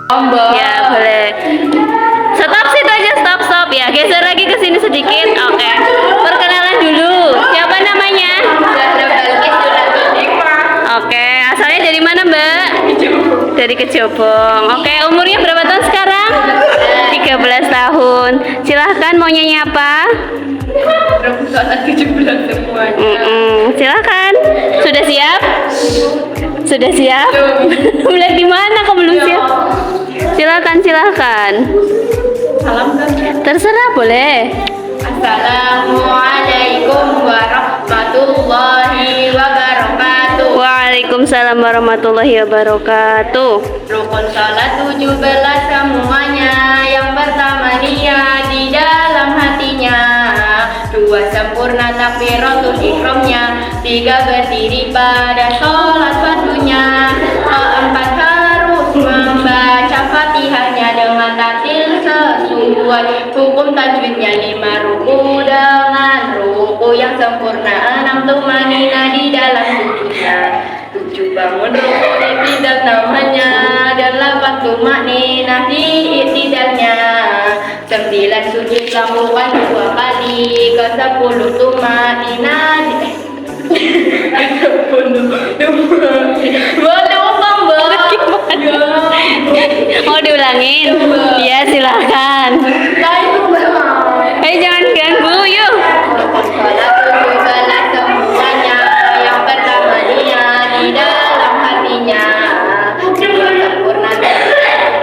Ya boleh. Stop situ aja, stop ya. Geser lagi ke sini sedikit. Oke. Perkenalan dulu. Siapa namanya? Oke. Asalnya dari mana, Mbak? Dari Kejobong. Oke. Umurnya berapa tahun sekarang? 13 tahun. Silahkan mau nyanyi apa? Silahkan. Sudah siap? Sudah siap? Mulai di mana kok belum siap? Silahkan. Salam kan? Terserah boleh. Assalamualaikum warahmatullahi wabarakatuh. Waalaikumsalam warahmatullahi wabarakatuh. Rukun salat 17 semuanya. Yang pertama niat di dalam hatinya. 2 sempurna takbiratul ihramnya. 3 berdiri pada sholat fardunya. 4 harus membaca Fatihahnya dengan tartil sesuai hukum tajwidnya. 5 ruku dengan ruku yang sempurna. 6 tumanina di dalam sujudnya. 7 bangun ruku i'tidal namanya. Dan 8 tumanina di i'tidalnya. 9 sujud lakukan 2 kali. Ke 10 tumanina di 10 Mau diulangin? Ya silahkan. Jangan ganggu yuk. Sholat 17 semuanya. Yang pertama niat di dalam hatinya. 2 sempurna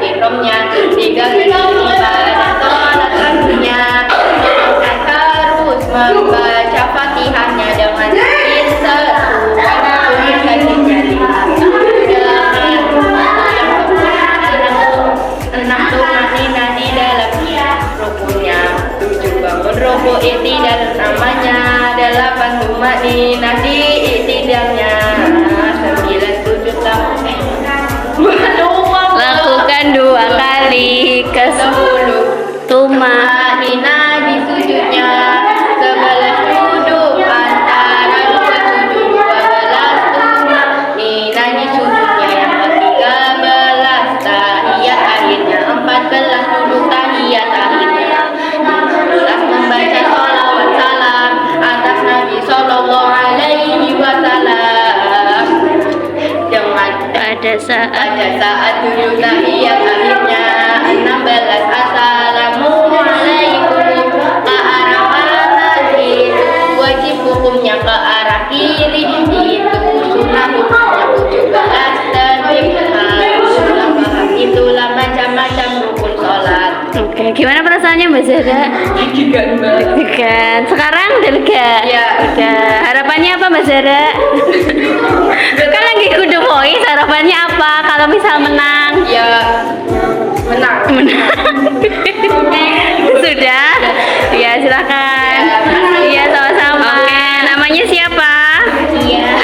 ihramnya. 3 berdiri pada sholat fardunya. 4 harus membaca Fatihahnya dengan tartil sesuai hukum tajwidnya. 6 tumanina di dalam rukunya. 7 bangun ruku i'tidal namanya. 8 tumanina di i'tidalnya. 9 sujud Lakukan 2 kali. Ke 10 tumanina di sujudnya. 11 duduk antara 2 sujud. 12 tumanina di sujudnya. Yang ke-13 tahiyat akhirnya. 14 duduk tahiyat akhirnya. 15 membaca sholawat salam atas Nabi Sallallahu Alaihi Wasallam. Dengan Pada saat duduk tahiyat akhirnya. 16 assalamualaikum ke arah kanan itu wajib hukumnya. Ke arah kiri itu sunnah hukumnya. 17 tertib harus paham. Itulah macam-macam rukun sholat. Oke, gimana perasaannya Mbak Zahra? Deg-degan. Sekarang udah lega? Ya. Udah. Harapannya apa Mbak Zahra? Kan lagi kudu voice, harapannya apa kalau misal menang? Ya menang. Sudah? Ya silakan. Iya sama-sama. Oke, namanya siapa?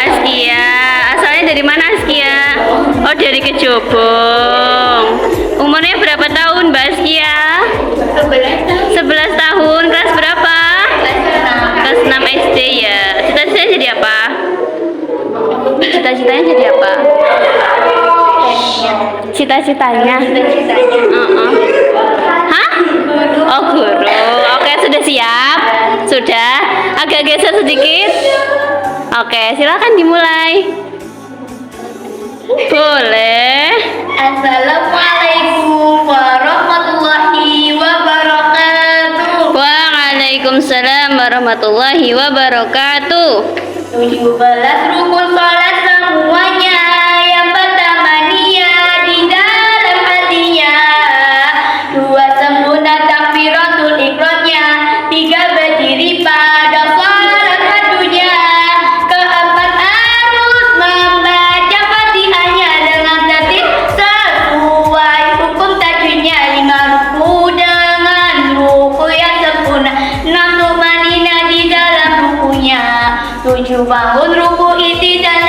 Askia. Asalnya dari mana Askia? Oh dari Kejobong. Umurnya berapa tahun Mbak Askia? 11 tahun. Kelas berapa? Kelas 6 SD ya. Cita-citanya jadi apa? Cita-citanya jadi apa? Cita-citanya? Hah? Oh guru. Oke sudah siap? Sudah? Agak geser sedikit? Oke silakan dimulai. Boleh. Assalamualaikum warahmatullahi wabarakatuh. Waalaikumsalam warahmatullahi wabarakatuh. 17 rukun sholat semuanya. Yang pertama niat di dalam hatinya. 2 sempurna takbiratul ihramnya. 3 berdiri pada sholat fardunya. 4 harus membaca Fatihahnya dengan tertib sesuai hukum tajwidnya. 5 ruku dengan ruku yang sempurna. 6 tumanina di dalam rukunya. 7 bangun ruku i'tidal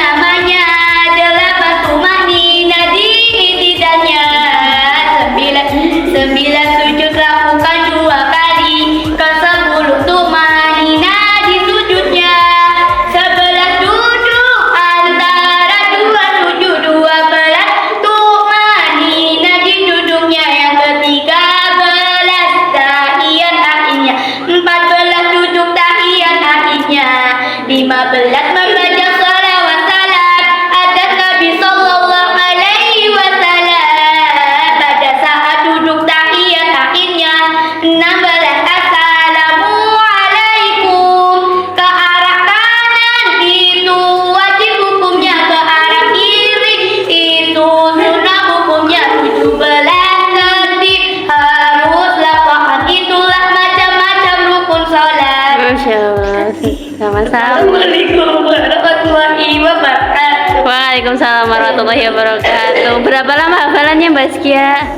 Sama-sama. Assalamualaikum warahmatullahi wabarakatuh. Waalaikumsalam warahmatullahi wabarakatuh. Berapa lama hafalannya Mbak Askia?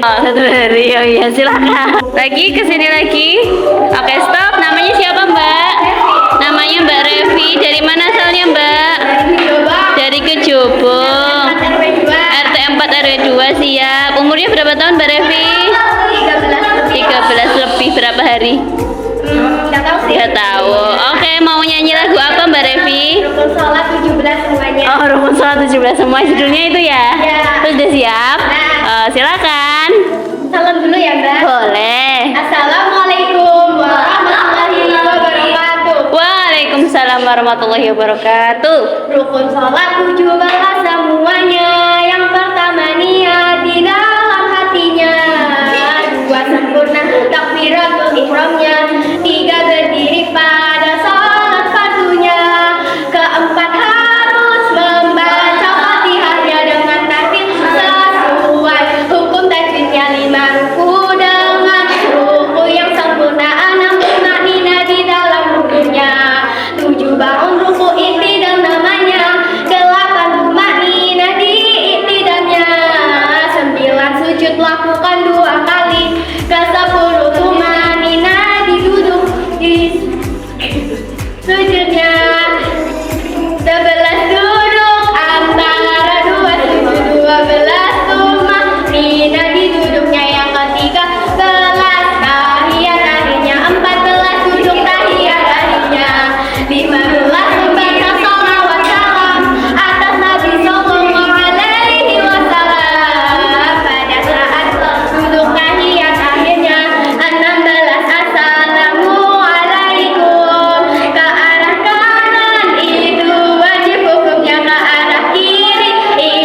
Oh, 1 hari. Oh iya, silakan. Lagi kesini lagi. Oke, stop. Namanya siapa Mbak? Namanya Mbak Revi. Dari mana asalnya Mbak? Dari Kejobong. RT 4 RW 2 siap. Umurnya berapa tahun Mbak Revi? 13 lebih. Berapa hari? Nggak tahu sih. Nggak tahu. Oke, mau nyanyi lagu apa Mbak Revi? Rukun sholat 17 semuanya. Oh, rukun sholat 17 semua judulnya itu ya? Ya. Terus udah siap? Silakan. Salam dulu ya Mbak. Boleh. Assalamualaikum warahmatullahi wabarakatuh. Waalaikumsalam warahmatullahi wabarakatuh. Rukun sholat 17 semuanya. Yang pertama niat di dalam hatinya. 2 sempurna takbiratul ihramnya. 3 berdiri pada sholat fardunya. 4 harus membaca Fatihahnya dengan tartil sesuai hukum tajwidnya. 5 ruku dengan ruku yang sempurna. 6 tumanina di dalam rukunya. 7 bangun ruku iktidal namanya. 8 tumanina di iktidalnya. 9 sujud lakukan 2 kali. 10 tumanina di duduk di sujudnya. 11 duduk antara 2 sujud. 12 tumanina di duduknya. Yang ketiga 11 tahiyat akhirnya. 14 duduk tahiyat akhirnya. 15 membaca sholawat salam atas Nabi Sallallahu Alaihi Wasallam pada saat duduk tahiyat akhirnya. 16 assalamualaikum ke arah kanan itu wajib hukumnya. Ke arah kiri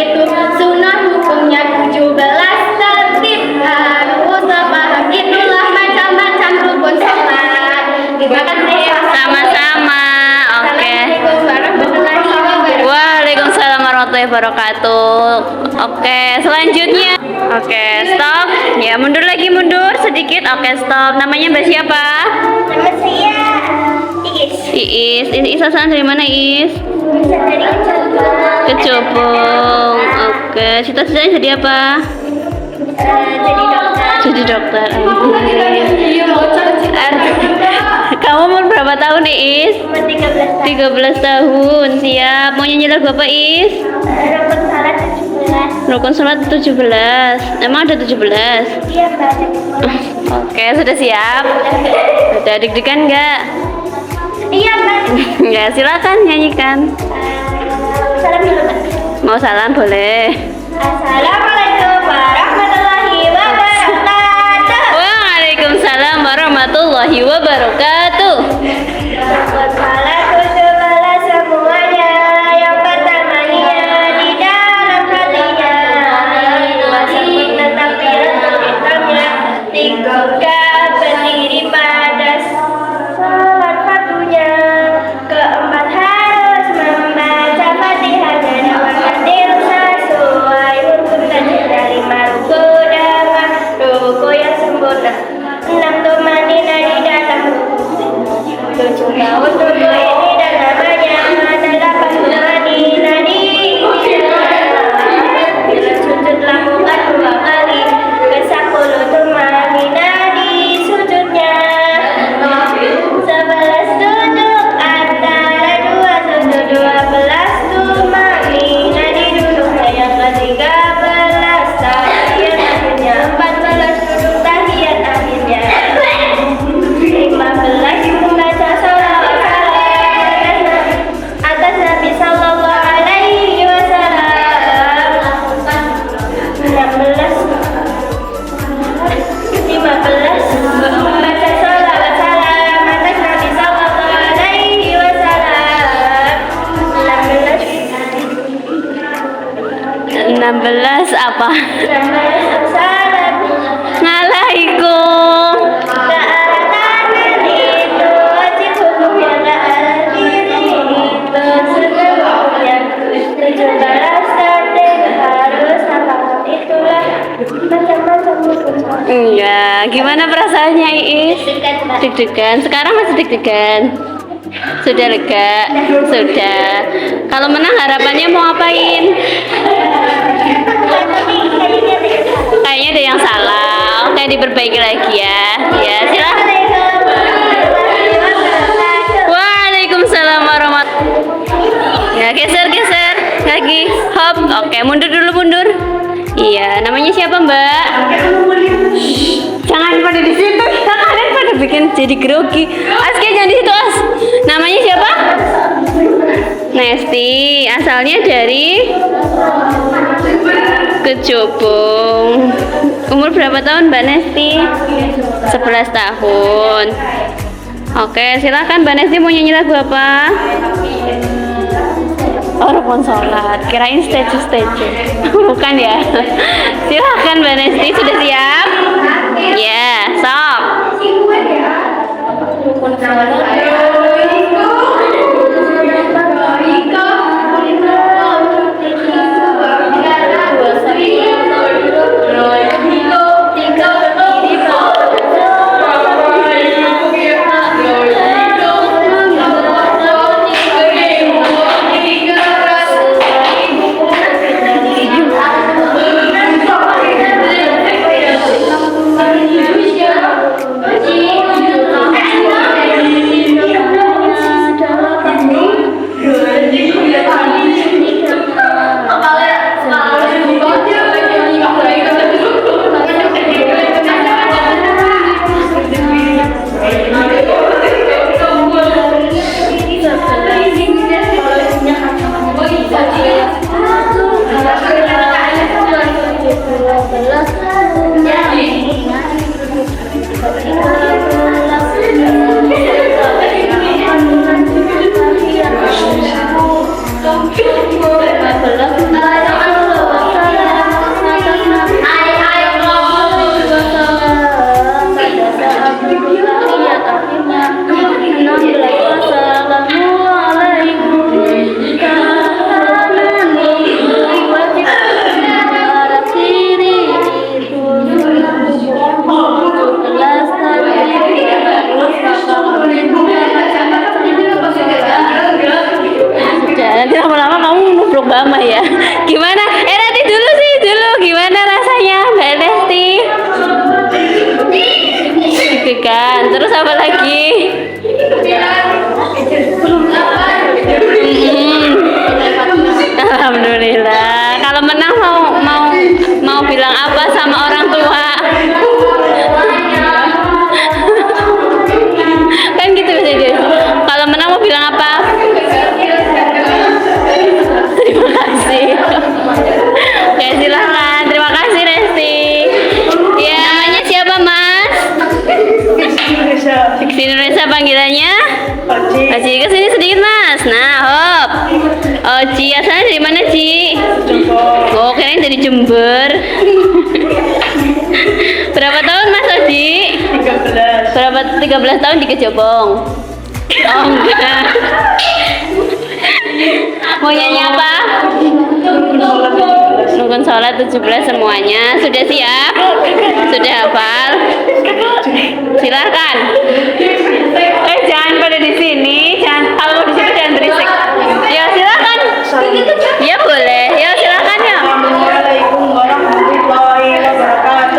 itu sunnah hukumnya. 17 tertib harus sepaham. Itulah macam-macam rukun sholat. Terima kasih. Sama-sama. Oke. Assalamualaikum warahmatullahi wabarakatuh. Waalaikumsalam warahmatullahi wabarakatuh. Oke, selanjutnya. Oke, stop. Ya, mundur lagi, mundur sedikit. Oke, stop. Namanya Mbak siapa? Nama saya Iis. Iis asalnya dari mana Iis? Dari Kejobong. Oke, cita-citanya jadi apa? jadi dokter. Jadi dokter. Kamu umur berapa tahun nih Iis? Umur 13 tahun. 13 tahun. Siap. Mau nyanyi lagu apa Iis? Rukun sholat 17. Rukun sholat 17. Emang ada 17? Iya banyak. Oke, sudah siap. Udah deg-degan nggak? Iya banyak. Ya, silakan nyanyikan. Salam dulu Mbak. Mau salam boleh. Assalamualaikum warahmatullahi wabarakatuh. Waalaikumsalam warahmatullahi wabarakatuh. Rukun sholat 17 semuanya. Yang pertama niat di dalam hatinya. 2 sempurna takbiratul ihramnya. 3 berdiri pada sholat fardunya. 4 harus membaca Fatihahnya dengan tartil sesuai hukum tajwidnya. 5 ruku dengan ruku yang sempurna. 6 tumanina di dalam ruku. 7 bangun ruku ini dan namanya. 8 tumanina di bila sujud lakukan 2 kali. 10 tumanina di sujudnya. 11 duduk antara 2 sujud. 12 tumanina di duduknya. Yang ketiga 11 tahiyat akhirnya. 14 duduk tahiyat akhirnya. 15 membaca sholawat salam atas Nabi Sallallahu Alaihi Wasallam. 15 membaca sholawat salam atas Nabi Sallallahu Alaihi Wasallam. 16 apa? 16 salam Ngalaikum. ke arah kanan itu wajib hukumnya. Ke arah kiri itu sunnah hukumnya. 17 tertib harus hafal. Itulah macam-macam rukun sholat. Iya, gimana perasaannya Iis? Dekat Mbak. Deg-degan. Sekarang masih deg-degan. Sudah lega? Sudah. Kalau menang harapannya mau ngapain? Kayaknya ada yang salah. Oke, diperbaiki lagi ya. Ya, silakan. Waalaikumsalam warahmatullahi. Ya, geser lagi. Hop. Oke, mundur dulu, mundur. Iya, namanya siapa, Mbak? Jangan pada di situ. Kalian pada bikin jadi grogi. Askia jangan di situ, As. Namanya siapa? Nesti. Asalnya dari Kejobong. Umur berapa tahun, Mbak Nesti? 11 tahun. Oke, silakan Mbak Nesti mau nyanyi lagu apa? Oh, rukun sholat. Kirain statue. Bukan ya? Silakan Mbak Nesti, sudah siap? Ya, sok. Nanti lama-lama kamu nubruk Bama ya. Gimana? Nanti dulu gimana rasanya Mbak Nesti? Deg-degan. Terus apa lagi? Alhamdulillah. Kalau menang mau bilang apa sama orang tua? Kan gitu bisa dia. Kalau menang mau bilang apa? Terima kasih. Ya silakan. Terima kasih Nesti. Ya, namanya siapa Mas? Fiksi Indonesia panggilannya? Oci. Kesini sedikit Mas. Nah, hop. Oci, asalnya dari mana Ci? Oh, kirain dari Jember. Berapa tahun Mas Oci? 13 tahun di Kejobong. Oh enggak. Mau nyanyi apa? Rukun sholat 17 semuanya. Sudah siap? Sudah hafal? Silakan. Jangan pada di sini. Kalau di sini jangan berisik. Ya silakan. Ya boleh. Ya silakan ya.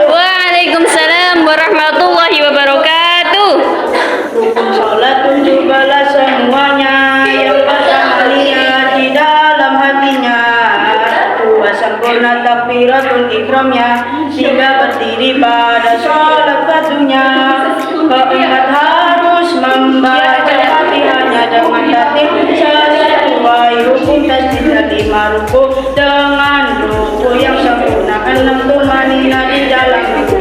Waalaikumsalam warahmatullahi wabarakatuh. Sholat 17 semuanya. Yang pertama lihat di dalam hatinya. Dua sempurna takbiratul ihramnya. Sehingga berdiri pada sholat fardunya. Keempat harus membaca Fatihahnya dengan tertib sesuai rukun tasbih dan 5 ruku dengan ruku yang sempurna. 6 tumanina di dalam ruku.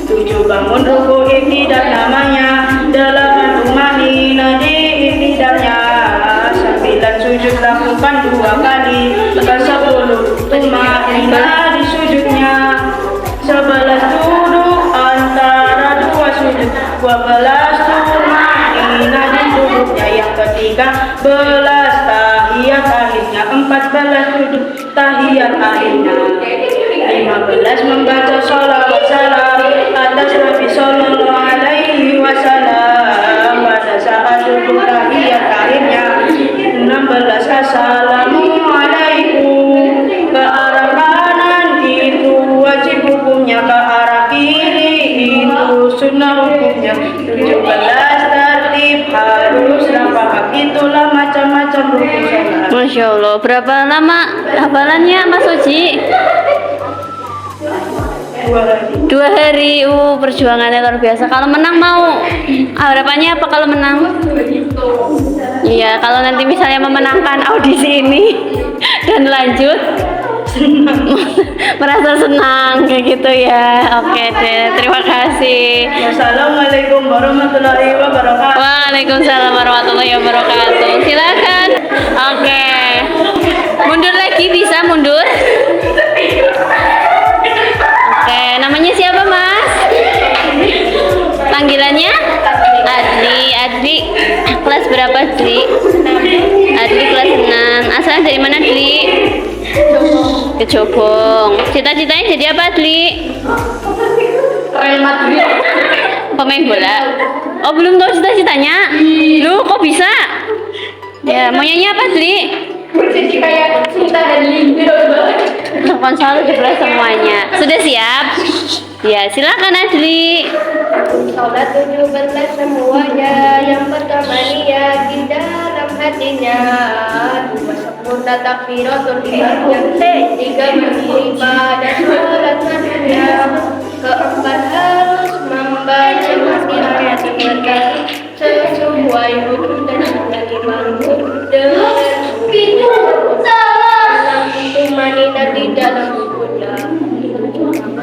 7 bangun ruku iktidal namanya. 8 tumanina di iktidalnya. 9 sujud lakukan 2 kali. 10 tumanina di sujudnya. 11 duduk antara 2 sujud. 12 tumanina di duduknya. Yang ketiga 11 tahiyat akhirnya. 14 duduk tahiyat akhirnya. 15 membaca sholawat salam atas Nabi Sallallahu Alaihi Wasallam pada saat untuk tahiyat akhirnya. 16 assalamualaikum. Ke arah kanan itu wajib hukumnya, ke arah kiri itu sunnah hukumnya. 17 tertib harus nampak, itulah macam-macam rukun sholat. Masya Allah, berapa lama hafalannya Mas Uji? 2 hari. 2 hari. Perjuangannya luar biasa. Kalau menang mau harapannya apa kalau menang? Iya, kalau nanti misalnya memenangkan audisi ini dan lanjut merasa senang kayak gitu ya. Oke deh, terima kasih. Wassalamualaikum warahmatullahi wabarakatuh. Waalaikumsalam warahmatullahi wabarakatuh. Silakan. Oke. Mundur lagi, bisa mundur? Oke, namanya siapa, Mas? Panggilannya? Adli. Kelas berapa, Adli? Adli kelas 6. Asalnya dari mana, Adli? Kejobong. Cita-citanya jadi apa, Adli? Real Madrid. Pemain bola. Oh, belum tahu cita-citanya? Lu kok bisa? Ya, mau nyanyi apa, Adli? Jadi kayak cinta dan limbir banget. Konsol jebol semuanya. Sudah siap? Ya, silakan Adli. Sholat 17 semuanya. Yang pertama niat di dalam hatinya. 2 sempurna takbiratul ihramnya. 3 berdiri pada sholat sunnahnya. 4 harus membaca Fatihah berkali sesuai hukum dan sunnah imamku dengan tumanina di dalam rukunya.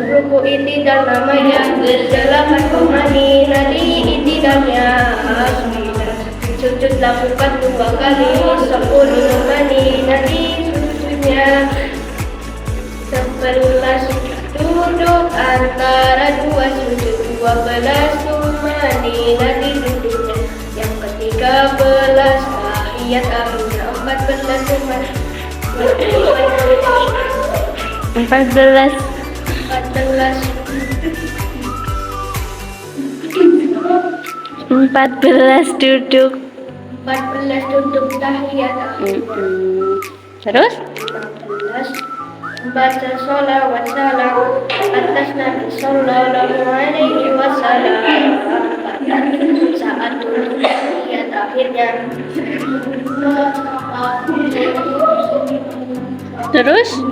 Ruku itidal namanya, sedangkan tumanina di itidalnya. Sujud lakukan 2 kali, 10 tumanina di sujudnya. 11 duduk antara 2 sujud, 12 tumanina di duduknya. Yang ke-13 tahiyat akhirnya. 14 tumanina. 14 duduk. 14 duduk tahiyat akhirnya. Terus? 14 baca sholawat salam atas Nabi Sallallahu Alaihi Wasallam saat duduk tahiyat akhirnya. Terus?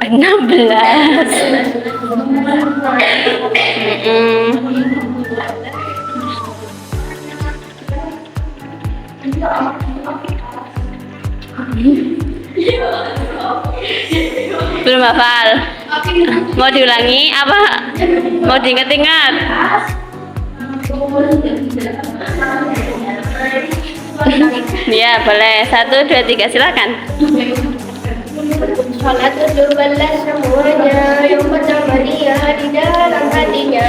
16. Belum hafal? Mau diulangi apa? Mau diingat-ingat? Ya boleh. 1, 2, 3 silakan. Sholat 17 semuanya. Yang pertama dia di dalam hatinya.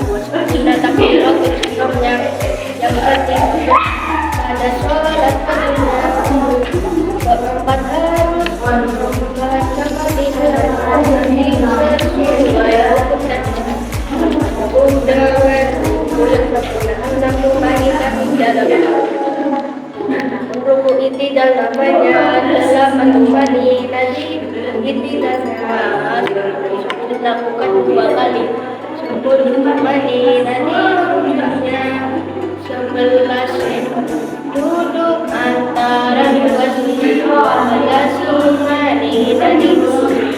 2 sunnah takbiratul ihramnya. Yang ketiga pada sholat fardunya. 4 harus membaca Fatihah sesuai hukum dan undangan. 6 tumanina di dalam ruku itidal namanya. 8 tumanina di itidalnya. Dilakukan 2 kali. 10 tumanina di sujudnya. 11 duduk antara 2 sujud. 12 tumanina di sujudnya.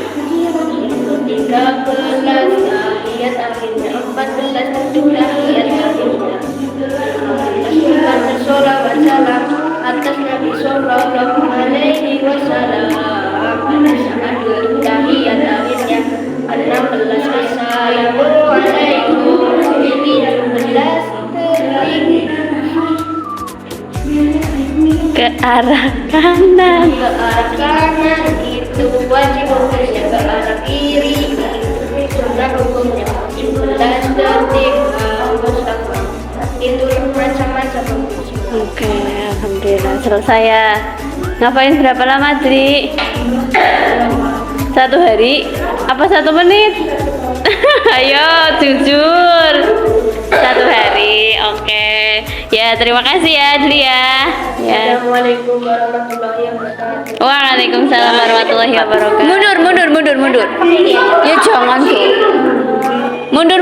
13 tahiyat akhirnya. 14 duduk tahiyat akhirnya. 15 sholawat salam atas Nabi Sallallahu Alaihi Wasallam pada saat duduk tahiyat akhirnya. 16 assalamualaikum. 17 Ke arah kanan. ke arah kanan itu wajib hukumnya. Ke arah kiri itu sunnah hukumnya. 17 tertib harus apa? Itu macam-macam hukumnya. Oke, alhamdulillah selesai ya. Ngapain berapa lama, Dri? 1 hari? Apa 1 menit? Ayo, jujur. 1 hari. diri. Oke. Ya, terima kasih ya Adli ya. Ya. Assalamualaikum warahmatullahi wabarakatuh. Waalaikumsalam warahmatullahi wabarakatuh. Mundur. Ya jangan tuh. Mundur.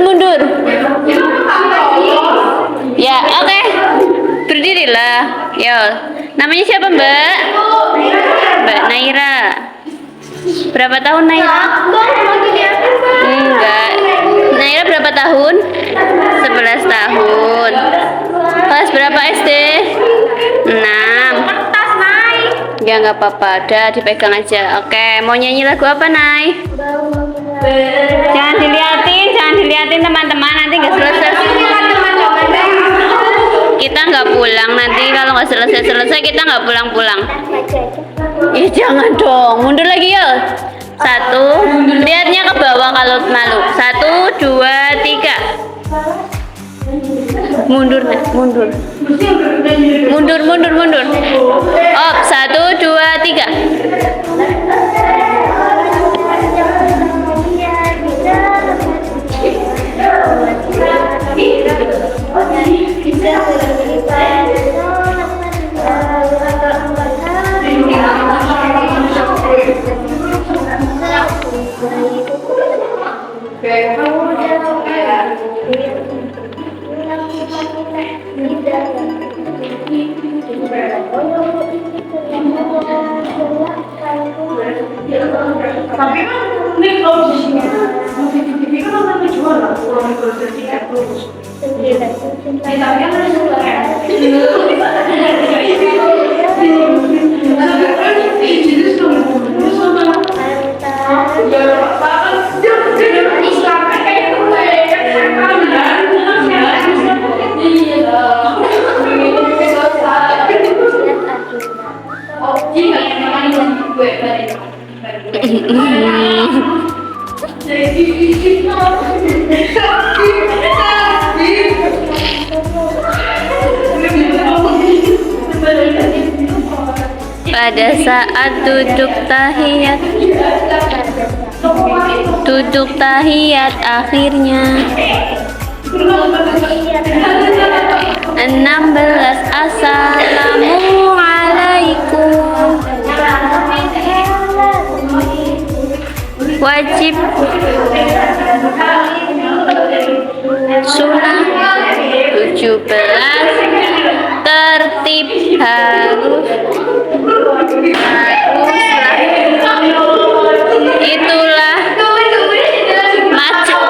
Ya, oke. Berdirilah. Yo. Namanya siapa, Mbak? Mbak Naira. Berapa tahun Naira? Enggak. Naira berapa tahun? 11 tahun. Kelas berapa SD? 6. Ya nggak apa-apa, udah dipegang aja. Oke, mau nyanyi lagu apa, Nay? Jangan diliatin teman-teman, nanti nggak selesai. Kita nggak pulang nanti kalau nggak selesai kita nggak pulang. Ih jangan dong, mundur lagi ya. 1, lihatnya ke bawah kalau malu. 1, 2, 3. Mundur. Op, 1, 2, 3. Tapi kan ini kalau di sini di TV kan nonton jual lah kurang dari tiket terus. Tapi kan pada saat duduk tahiyat akhirnya 16 Assalamualaikum wajib sunnah 17 tertib harus itulah macet.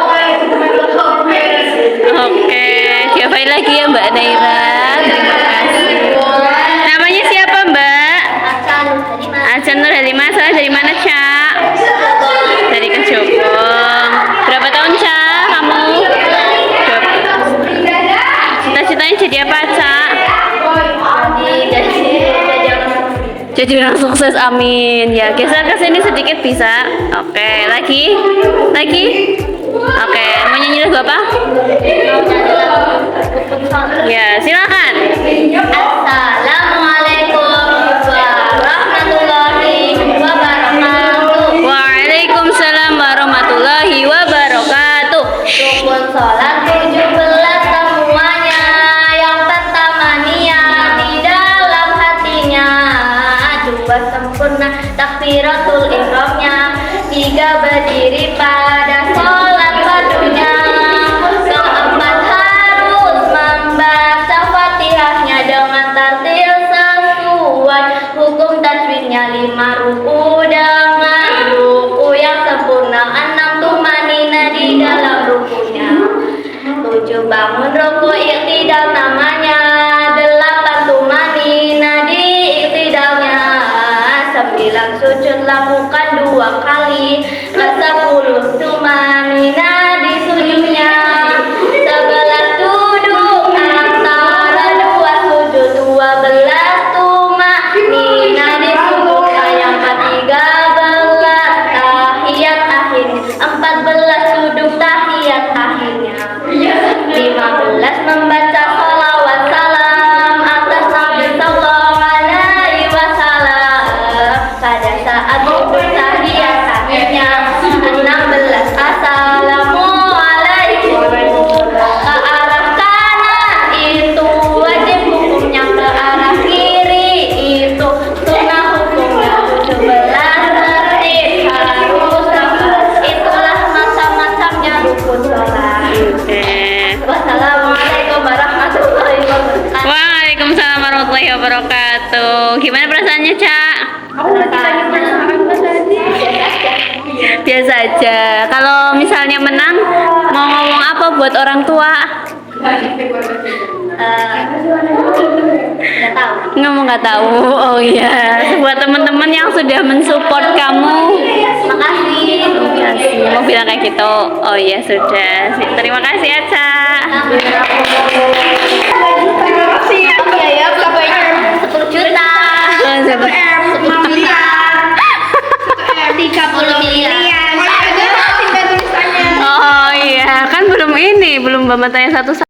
Oke, diapain lagi ya Mbak Naira? Terima kasih. Namanya siapa Mbak? Acan Nur Halimah. Dari mana Cak? Dari Kejobong. Berapa tahun Cak kamu? Cita-citanya jadi apa Cak? Jadi orang sukses, amin. Ya, geser ke sini sedikit bisa. Oke, lagi. Oke, mau nyanyi lagu apa? Ya, silakan. Assalamualaikum warahmatullahi wabarakatuh. Waalaikumsalam warahmatullahi wabarakatuh. Rukun sholat 17 semuanya. Yang pertama niat di dalam hatinya, 2 sempurna takbiratul ihramnya, 3 berdiri pada sholat fardunya, 4 harus membaca Fatihahnya dengan tartil sesuai hukum tajwidnya, 5 ruku dengan ruku yang sempurna, 6 tumanina di dalam rukunya, 7 bangun ruku iktidal namanya, 8 tumanina di iktidalnya, 9 sujud lakukan 2 kali, 10 tumanina di sujudnya, 11 duduk antara 2 sujud, 12 tumanina di sujudnya, yang ke-13 tahiyat akhirnya, 14 duduk tahiyat akhirnya, 15 membaca sholawat salam atas Nabi sallallahu alaihi wasallam pada saat duduk tahiyat akhirnya, 16 assalamualaikum ke arah kanan perasaannya, Cak? Biasa aja. Kalau misalnya menang, mau ngomong apa buat orang tua? Nggak tahu. Nggak tahu. Oh iya, buat teman-teman yang sudah mensupport kamu. Makasih. Mau bilang kayak gitu. Oh iya sudah. Terima kasih Aca. Terima kasih. Iya ya, berapanya? 10 juta. 10 miliar. 30 miliar. Oh iya, kan belum ini, belum Bapak tanya satu-satu.